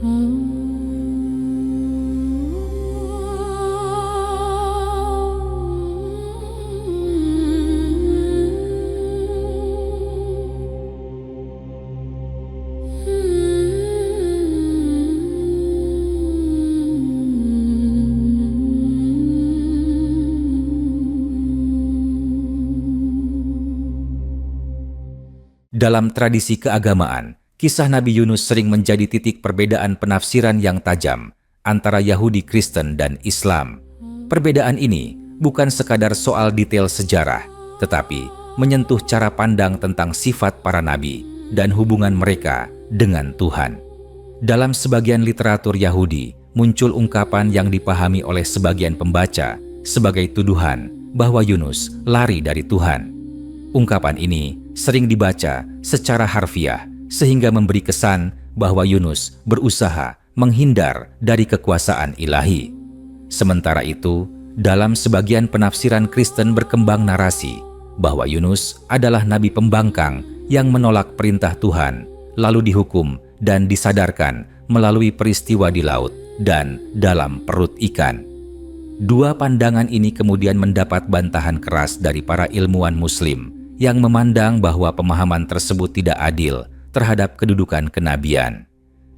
Dalam tradisi keagamaan, kisah Nabi Yunus sering menjadi titik perbedaan penafsiran yang tajam antara Yahudi Kristen dan Islam. Perbedaan ini bukan sekadar soal detail sejarah, tetapi menyentuh cara pandang tentang sifat para nabi dan hubungan mereka dengan Tuhan. Dalam sebagian literatur Yahudi, muncul ungkapan yang dipahami oleh sebagian pembaca sebagai tuduhan bahwa Yunus lari dari Tuhan. Ungkapan ini sering dibaca secara harfiah sehingga memberi kesan bahwa Yunus berusaha menghindar dari kekuasaan ilahi. Sementara itu, dalam sebagian penafsiran Kristen berkembang narasi bahwa Yunus adalah nabi pembangkang yang menolak perintah Tuhan, lalu dihukum dan disadarkan melalui peristiwa di laut dan dalam perut ikan. Dua pandangan ini kemudian mendapat bantahan keras dari para ilmuwan Muslim yang memandang bahwa pemahaman tersebut tidak adil terhadap kedudukan kenabian.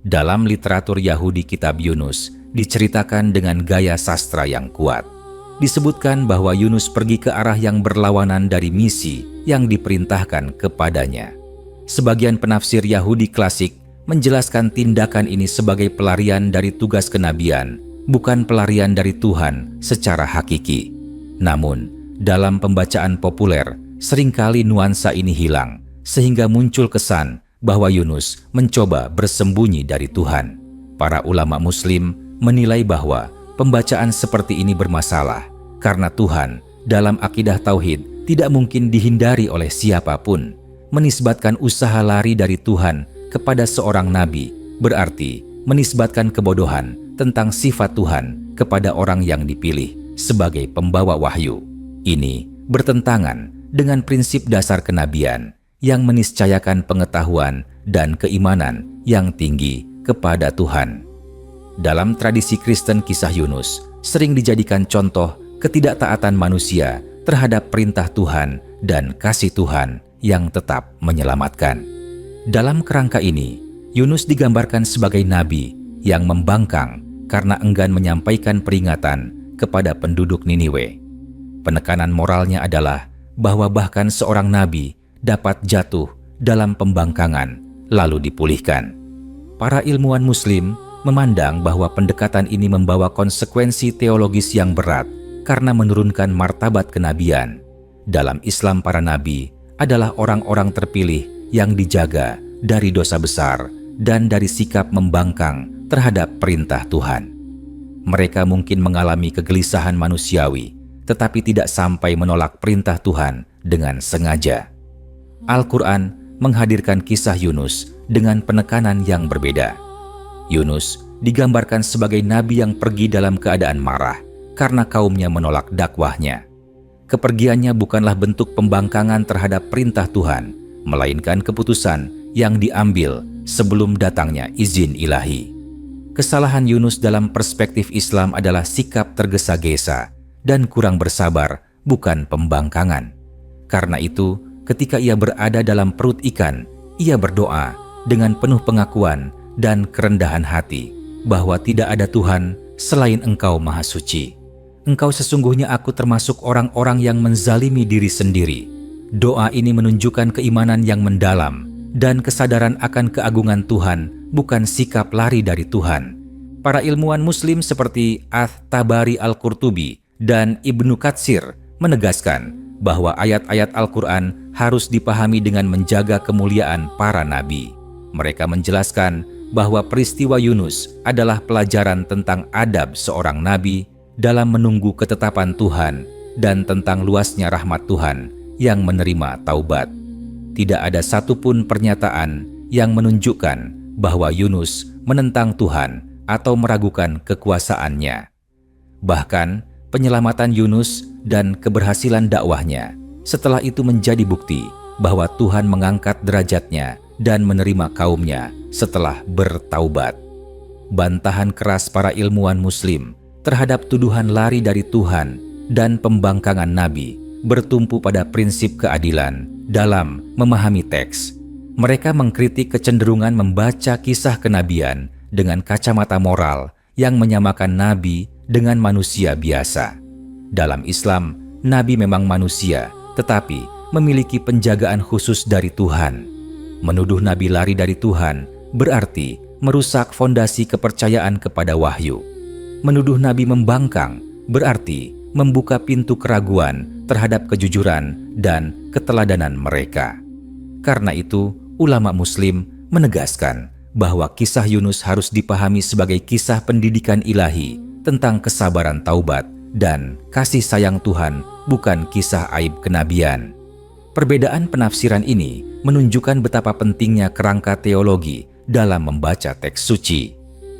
Dalam literatur Yahudi, kitab Yunus diceritakan dengan gaya sastra yang kuat. Disebutkan bahwa Yunus pergi ke arah yang berlawanan dari misi yang diperintahkan kepadanya. Sebagian penafsir Yahudi klasik menjelaskan tindakan ini sebagai pelarian dari tugas kenabian, bukan pelarian dari Tuhan secara hakiki. Namun, dalam pembacaan populer, seringkali nuansa ini hilang, sehingga muncul kesan bahwa Yunus mencoba bersembunyi dari Tuhan. Para ulama Muslim menilai bahwa pembacaan seperti ini bermasalah, karena Tuhan dalam akidah tauhid tidak mungkin dihindari oleh siapapun. Menisbatkan usaha lari dari Tuhan kepada seorang nabi berarti menisbatkan kebodohan tentang sifat Tuhan kepada orang yang dipilih sebagai pembawa wahyu. Ini bertentangan dengan prinsip dasar kenabian yang meniscayakan pengetahuan dan keimanan yang tinggi kepada Tuhan. Dalam tradisi Kristen, kisah Yunus sering dijadikan contoh ketidaktaatan manusia terhadap perintah Tuhan dan kasih Tuhan yang tetap menyelamatkan. Dalam kerangka ini, Yunus digambarkan sebagai nabi yang membangkang karena enggan menyampaikan peringatan kepada penduduk Niniwe. Penekanan moralnya adalah bahwa bahkan seorang nabi dapat jatuh dalam pembangkangan lalu dipulihkan. Para ilmuwan Muslim memandang bahwa pendekatan ini membawa konsekuensi teologis yang berat karena menurunkan martabat kenabian. Dalam Islam, para nabi adalah orang-orang terpilih yang dijaga dari dosa besar dan dari sikap membangkang terhadap perintah Tuhan. Mereka mungkin mengalami kegelisahan manusiawi, tetapi tidak sampai menolak perintah Tuhan dengan sengaja. Al-Quran menghadirkan kisah Yunus dengan penekanan yang berbeda. Yunus digambarkan sebagai nabi yang pergi dalam keadaan marah karena kaumnya menolak dakwahnya. Kepergiannya bukanlah bentuk pembangkangan terhadap perintah Tuhan, melainkan keputusan yang diambil sebelum datangnya izin ilahi. Kesalahan Yunus dalam perspektif Islam adalah sikap tergesa-gesa dan kurang bersabar, bukan pembangkangan. Karena itu, ketika ia berada dalam perut ikan, ia berdoa dengan penuh pengakuan dan kerendahan hati bahwa tidak ada Tuhan selain Engkau Maha Suci. Engkau sesungguhnya aku termasuk orang-orang yang menzalimi diri sendiri. Doa ini menunjukkan keimanan yang mendalam dan kesadaran akan keagungan Tuhan, bukan sikap lari dari Tuhan. Para ilmuwan Muslim seperti At-Tabari Al-Qurtubi dan Ibnu Katsir menegaskan bahwa ayat-ayat Al-Quran harus dipahami dengan menjaga kemuliaan para nabi. Mereka menjelaskan bahwa peristiwa Yunus adalah pelajaran tentang adab seorang nabi dalam menunggu ketetapan Tuhan dan tentang luasnya rahmat Tuhan yang menerima taubat. Tidak ada satupun pernyataan yang menunjukkan bahwa Yunus menentang Tuhan atau meragukan kekuasaannya. Bahkan, penyelamatan Yunus dan keberhasilan dakwahnya setelah itu menjadi bukti bahwa Tuhan mengangkat derajatnya dan menerima kaumnya setelah bertaubat. bantahan keras para ilmuwan Muslim terhadap tuduhan lari dari Tuhan dan pembangkangan Nabi bertumpu pada prinsip keadilan dalam memahami teks. Mereka mengkritik kecenderungan membaca kisah kenabian dengan kacamata moral yang menyamakan Nabi dengan manusia biasa. Dalam Islam, Nabi memang manusia, tetapi memiliki penjagaan khusus dari Tuhan. Menuduh Nabi lari dari Tuhan berarti merusak fondasi kepercayaan kepada wahyu. Menuduh Nabi membangkang berarti membuka pintu keraguan terhadap kejujuran dan keteladanan mereka. Karena itu, ulama Muslim menegaskan bahwa kisah Yunus harus dipahami sebagai kisah pendidikan ilahi tentang kesabaran taubat dan kasih sayang Tuhan, bukan kisah aib kenabian. Perbedaan penafsiran ini menunjukkan betapa pentingnya kerangka teologi dalam membaca teks suci.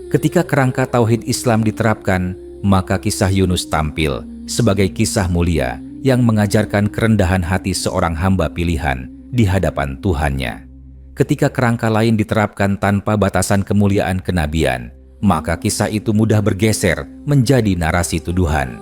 Ketika kerangka tauhid Islam diterapkan, maka kisah Yunus tampil sebagai kisah mulia yang mengajarkan kerendahan hati seorang hamba pilihan di hadapan Tuhannya. Ketika kerangka lain diterapkan tanpa batasan kemuliaan kenabian, maka kisah itu mudah bergeser menjadi narasi tuduhan.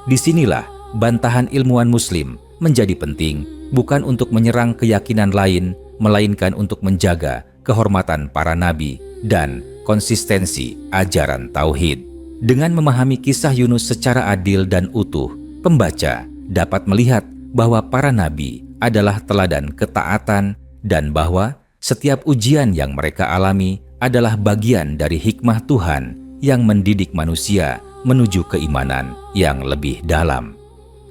Disinilah bantahan ilmuwan Muslim menjadi penting, bukan untuk menyerang keyakinan lain, melainkan untuk menjaga kehormatan para nabi dan konsistensi ajaran tauhid. Dengan memahami kisah Yunus secara adil dan utuh, pembaca dapat melihat bahwa para nabi adalah teladan ketaatan dan bahwa setiap ujian yang mereka alami adalah bagian dari hikmah Tuhan yang mendidik manusia menuju keimanan yang lebih dalam.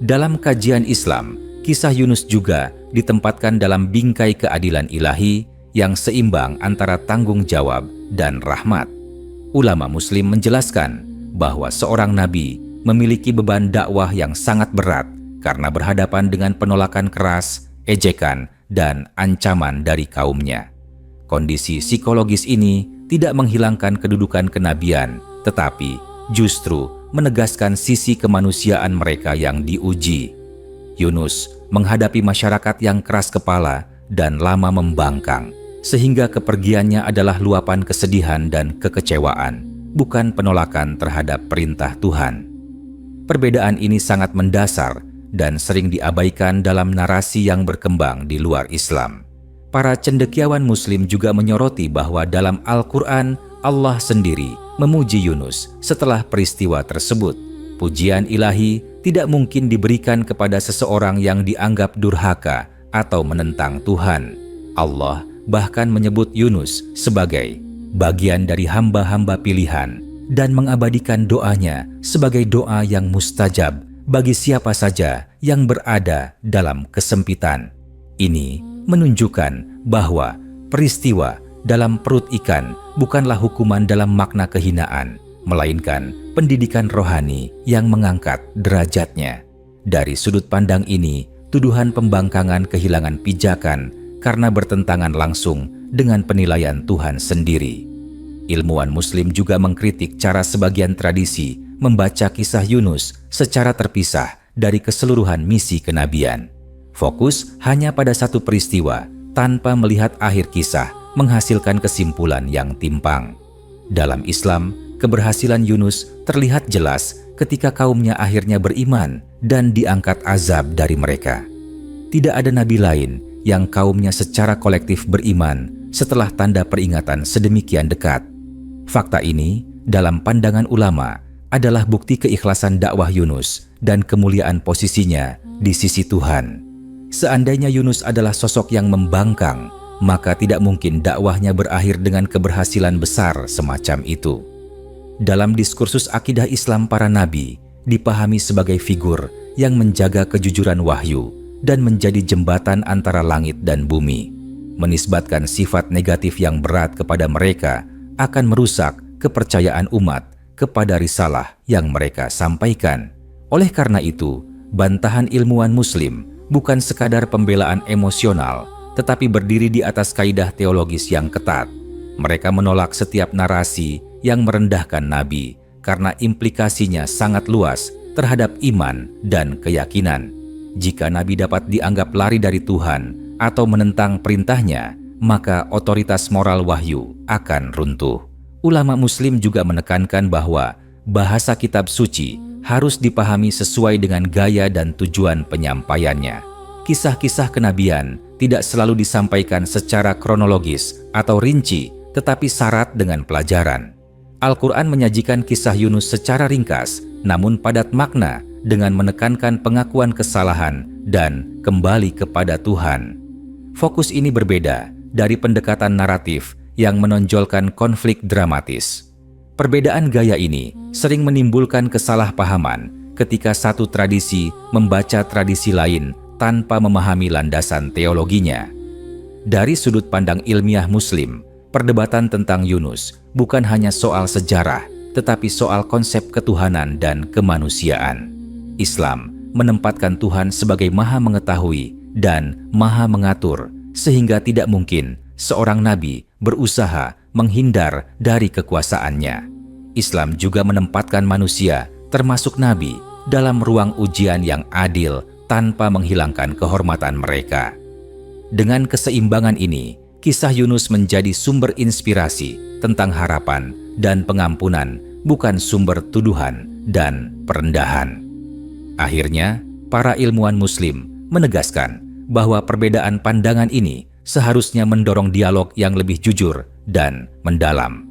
Dalam kajian Islam, kisah Yunus juga ditempatkan dalam bingkai keadilan ilahi yang seimbang antara tanggung jawab dan rahmat. Ulama Muslim menjelaskan bahwa seorang nabi memiliki beban dakwah yang sangat berat karena berhadapan dengan penolakan keras, ejekan, dan ancaman dari kaumnya. Kondisi psikologis ini tidak menghilangkan kedudukan kenabian, tetapi justru menegaskan sisi kemanusiaan mereka yang diuji. Yunus menghadapi masyarakat yang keras kepala dan lama membangkang, sehingga kepergiannya adalah luapan kesedihan dan kekecewaan, bukan penolakan terhadap perintah Tuhan. Perbedaan ini sangat mendasar dan sering diabaikan dalam narasi yang berkembang di luar Islam. Para cendekiawan Muslim juga menyoroti bahwa dalam Al-Quran, Allah sendiri memuji Yunus setelah peristiwa tersebut. Pujian ilahi tidak mungkin diberikan kepada seseorang yang dianggap durhaka atau menentang Tuhan. Allah bahkan menyebut Yunus sebagai bagian dari hamba-hamba pilihan dan mengabadikan doanya sebagai doa yang mustajab bagi siapa saja yang berada dalam kesempitan. Ini menunjukkan bahwa peristiwa dalam perut ikan bukanlah hukuman dalam makna kehinaan, melainkan pendidikan rohani yang mengangkat derajatnya. Dari sudut pandang ini, tuduhan pembangkangan kehilangan pijakan karena bertentangan langsung dengan penilaian Tuhan sendiri. Ilmuwan Muslim juga mengkritik cara sebagian tradisi membaca kisah Yunus secara terpisah dari keseluruhan misi kenabian. Fokus hanya pada satu peristiwa tanpa melihat akhir kisah menghasilkan kesimpulan yang timpang. Dalam Islam, keberhasilan Yunus terlihat jelas ketika kaumnya akhirnya beriman dan diangkat azab dari mereka. Tidak ada nabi lain yang kaumnya secara kolektif beriman setelah tanda peringatan sedemikian dekat. Fakta ini, dalam pandangan ulama, adalah bukti keikhlasan dakwah Yunus dan kemuliaan posisinya di sisi Tuhan. Seandainya Yunus adalah sosok yang membangkang, maka tidak mungkin dakwahnya berakhir dengan keberhasilan besar semacam itu. Dalam diskursus akidah Islam, para nabi dipahami sebagai figur yang menjaga kejujuran wahyu dan menjadi jembatan antara langit dan bumi. Menisbatkan sifat negatif yang berat kepada mereka akan merusak kepercayaan umat kepada risalah yang mereka sampaikan. Oleh karena itu, bantahan ilmuwan Muslim bukan sekadar pembelaan emosional, tetapi berdiri di atas kaidah teologis yang ketat. Mereka menolak setiap narasi yang merendahkan Nabi karena implikasinya sangat luas terhadap iman dan keyakinan. Jika Nabi dapat dianggap lari dari Tuhan atau menentang perintahnya, maka otoritas moral wahyu akan runtuh. Ulama Muslim juga menekankan bahwa bahasa kitab suci harus dipahami sesuai dengan gaya dan tujuan penyampaiannya. Kisah-kisah kenabian tidak selalu disampaikan secara kronologis atau rinci, tetapi syarat dengan pelajaran. Al-Quran menyajikan kisah Yunus secara ringkas, namun padat makna dengan menekankan pengakuan kesalahan dan kembali kepada Tuhan. Fokus ini berbeda dari pendekatan naratif yang menonjolkan konflik dramatis. Perbedaan gaya ini sering menimbulkan kesalahpahaman ketika satu tradisi membaca tradisi lain tanpa memahami landasan teologinya. Dari sudut pandang ilmiah Muslim, perdebatan tentang Yunus bukan hanya soal sejarah, tetapi soal konsep ketuhanan dan kemanusiaan. Islam menempatkan Tuhan sebagai Maha Mengetahui dan Maha Mengatur, sehingga tidak mungkin seorang nabi berusaha menghindar dari kekuasaannya. Islam juga menempatkan manusia, termasuk nabi, dalam ruang ujian yang adil tanpa menghilangkan kehormatan mereka. Dengan keseimbangan ini, kisah Yunus menjadi sumber inspirasi tentang harapan dan pengampunan, bukan sumber tuduhan dan perendahan. Akhirnya, para ilmuwan Muslim menegaskan bahwa perbedaan pandangan ini seharusnya mendorong dialog yang lebih jujur dan mendalam.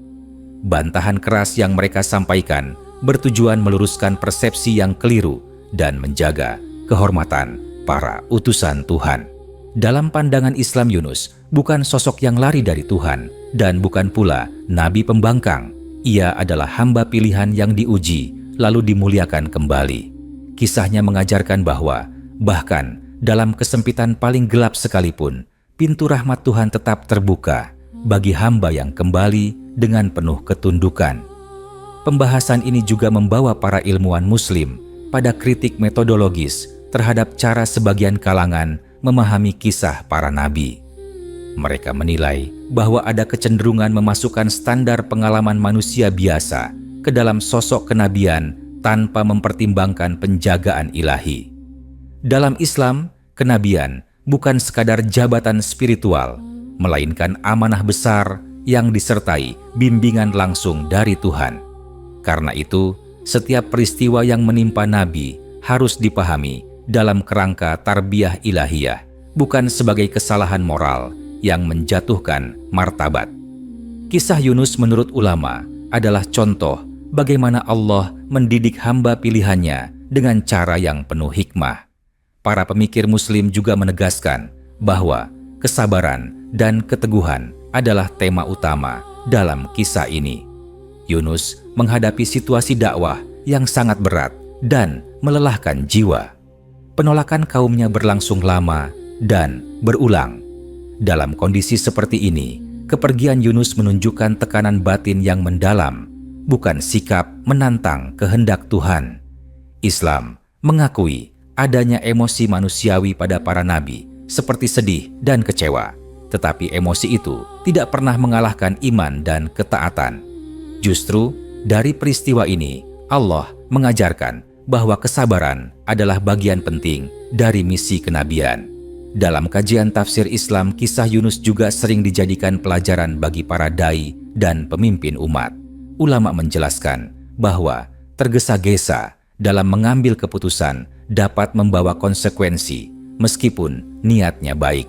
Bantahan keras yang mereka sampaikan bertujuan meluruskan persepsi yang keliru dan menjaga kehormatan para utusan Tuhan. Dalam pandangan Islam, Yunus bukan sosok yang lari dari Tuhan dan bukan pula nabi pembangkang. Ia adalah hamba pilihan yang diuji lalu dimuliakan kembali. Kisahnya mengajarkan bahwa bahkan dalam kesempitan paling gelap sekalipun, pintu rahmat Tuhan tetap terbuka bagi hamba yang kembali dengan penuh ketundukan. Pembahasan ini juga membawa para ilmuwan Muslim pada kritik metodologis terhadap cara sebagian kalangan memahami kisah para nabi. Mereka menilai bahwa ada kecenderungan memasukkan standar pengalaman manusia biasa ke dalam sosok kenabian tanpa mempertimbangkan penjagaan ilahi. Dalam Islam, kenabian bukan sekadar jabatan spiritual, melainkan amanah besar yang disertai bimbingan langsung dari Tuhan. Karena itu, setiap peristiwa yang menimpa nabi harus dipahami dalam kerangka tarbiyah ilahiyah, bukan sebagai kesalahan moral yang menjatuhkan martabat. Kisah Yunus menurut ulama adalah contoh bagaimana Allah mendidik hamba pilihannya dengan cara yang penuh hikmah. Para pemikir Muslim juga menegaskan bahwa kesabaran dan keteguhan adalah tema utama dalam kisah ini. Yunus menghadapi situasi dakwah yang sangat berat dan melelahkan jiwa. Penolakan kaumnya berlangsung lama dan berulang. Dalam kondisi seperti ini, kepergian Yunus menunjukkan tekanan batin yang mendalam, bukan sikap menantang kehendak Tuhan. Islam mengakui adanya emosi manusiawi pada para nabi, seperti sedih dan kecewa. Tetapi emosi itu tidak pernah mengalahkan iman dan ketaatan. Justru dari peristiwa ini, Allah mengajarkan bahwa kesabaran adalah bagian penting dari misi kenabian. Dalam kajian tafsir Islam, kisah Yunus juga sering dijadikan pelajaran bagi para dai dan pemimpin umat. Ulama menjelaskan bahwa tergesa-gesa dalam mengambil keputusan dapat membawa konsekuensi meskipun niatnya baik.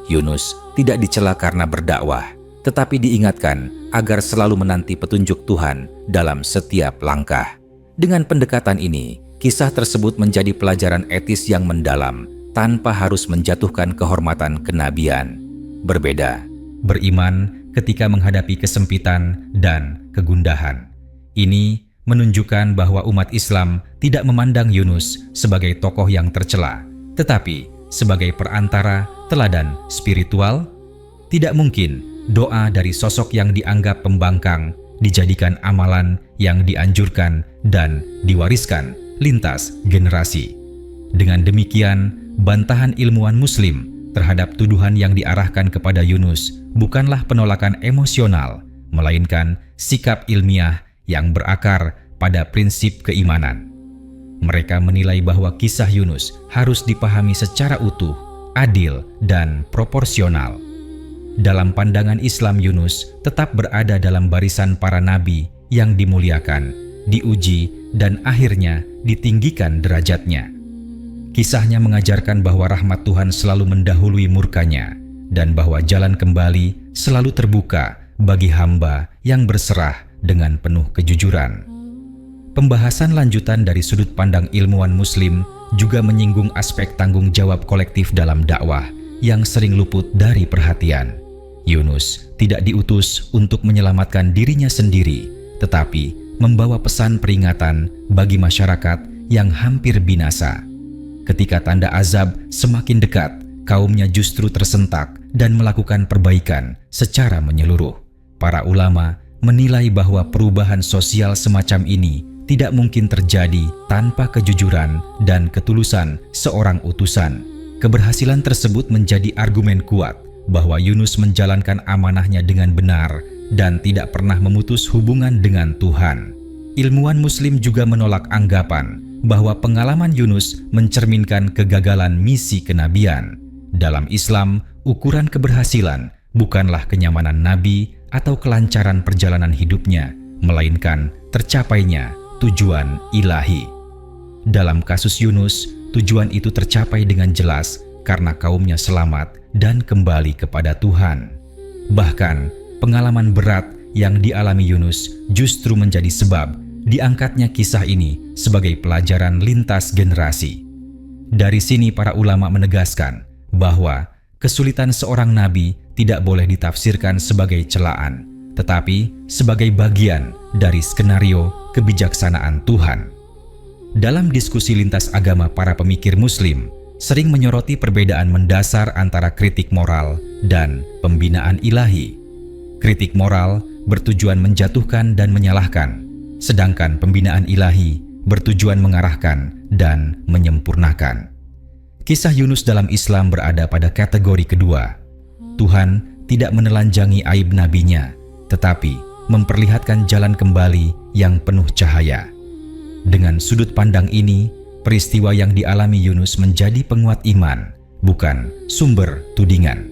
Yunus tidak dicela karena berdakwah, tetapi diingatkan agar selalu menanti petunjuk Tuhan dalam setiap langkah. Dengan pendekatan ini, kisah tersebut menjadi pelajaran etis yang mendalam tanpa harus menjatuhkan kehormatan kenabian. Berbeda, beriman ketika menghadapi kesempitan dan kegundahan. Ini menunjukkan bahwa umat Islam tidak memandang Yunus sebagai tokoh yang tercela, tetapi sebagai perantara teladan spiritual. Tidak mungkin doa dari sosok yang dianggap pembangkang dijadikan amalan yang dianjurkan dan diwariskan lintas generasi. Dengan demikian, bantahan ilmuwan Muslim terhadap tuduhan yang diarahkan kepada Yunus bukanlah penolakan emosional, melainkan sikap ilmiah yang berakar pada prinsip keimanan. Mereka menilai bahwa kisah Yunus harus dipahami secara utuh, adil, dan proporsional. dalam pandangan Islam Yunus tetap berada dalam barisan para nabi yang dimuliakan, diuji, dan akhirnya ditinggikan derajatnya. Kisahnya mengajarkan bahwa rahmat Tuhan selalu mendahului murkanya dan bahwa jalan kembali selalu terbuka bagi hamba yang berserah dengan penuh kejujuran. Pembahasan lanjutan dari sudut pandang ilmuwan Muslim juga menyinggung aspek tanggung jawab kolektif dalam dakwah yang sering luput dari perhatian. Yunus tidak diutus untuk menyelamatkan dirinya sendiri, tetapi membawa pesan peringatan bagi masyarakat yang hampir binasa. Ketika tanda azab semakin dekat, kaumnya justru tersentak dan melakukan perbaikan secara menyeluruh. Para ulama menilai bahwa perubahan sosial semacam ini tidak mungkin terjadi tanpa kejujuran dan ketulusan seorang utusan. Keberhasilan tersebut menjadi argumen kuat bahwa Yunus menjalankan amanahnya dengan benar dan tidak pernah memutus hubungan dengan Tuhan. Ilmuwan Muslim juga menolak anggapan bahwa pengalaman Yunus mencerminkan kegagalan misi kenabian. Dalam Islam, ukuran keberhasilan bukanlah kenyamanan Nabi atau kelancaran perjalanan hidupnya, melainkan tercapainya tujuan ilahi. Dalam kasus Yunus, tujuan itu tercapai dengan jelas karena kaumnya selamat dan kembali kepada Tuhan. Bahkan, pengalaman berat yang dialami Yunus justru menjadi sebab diangkatnya kisah ini sebagai pelajaran lintas generasi. Dari sini para ulama menegaskan bahwa kesulitan seorang nabi tidak boleh ditafsirkan sebagai celaan, tetapi sebagai bagian dari skenario kebijaksanaan Tuhan. Dalam diskusi lintas agama, para pemikir Muslim sering menyoroti perbedaan mendasar antara kritik moral dan pembinaan ilahi. Kritik moral bertujuan menjatuhkan dan menyalahkan, sedangkan pembinaan ilahi bertujuan mengarahkan dan menyempurnakan. Kisah Yunus dalam Islam berada pada kategori kedua. Tuhan tidak menelanjangi aib nabinya, tetapi memperlihatkan jalan kembali yang penuh cahaya. Dengan sudut pandang ini, peristiwa yang dialami Yunus menjadi penguat iman, bukan sumber tudingan.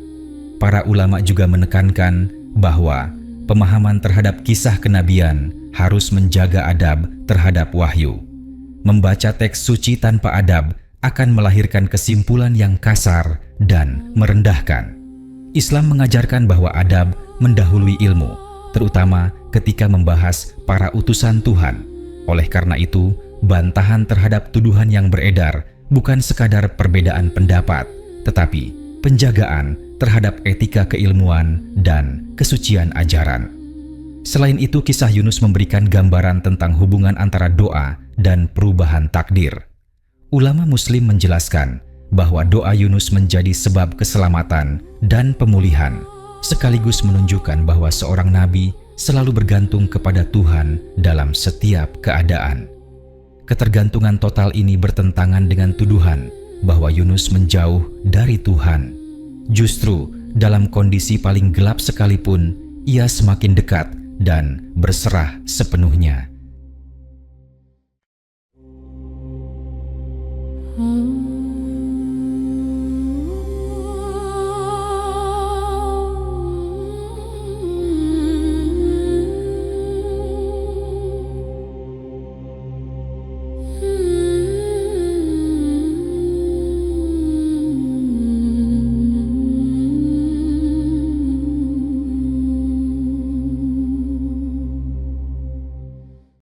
Para ulama juga menekankan bahwa pemahaman terhadap kisah kenabian harus menjaga adab terhadap wahyu. Membaca teks suci tanpa adab akan melahirkan kesimpulan yang kasar dan merendahkan. Islam mengajarkan bahwa adab mendahului ilmu, terutama ketika membahas para utusan Tuhan. Oleh karena itu, bantahan terhadap tuduhan yang beredar bukan sekadar perbedaan pendapat, tetapi penjagaan terhadap etika keilmuan dan kesucian ajaran. Selain itu, kisah Yunus memberikan gambaran tentang hubungan antara doa dan perubahan takdir. Ulama Muslim menjelaskan bahwa doa Yunus menjadi sebab keselamatan dan pemulihan, sekaligus menunjukkan bahwa seorang nabi selalu bergantung kepada Tuhan dalam setiap keadaan. Ketergantungan total ini bertentangan dengan tuduhan bahwa Yunus menjauh dari Tuhan. Justru dalam kondisi paling gelap sekalipun, ia semakin dekat dan berserah sepenuhnya.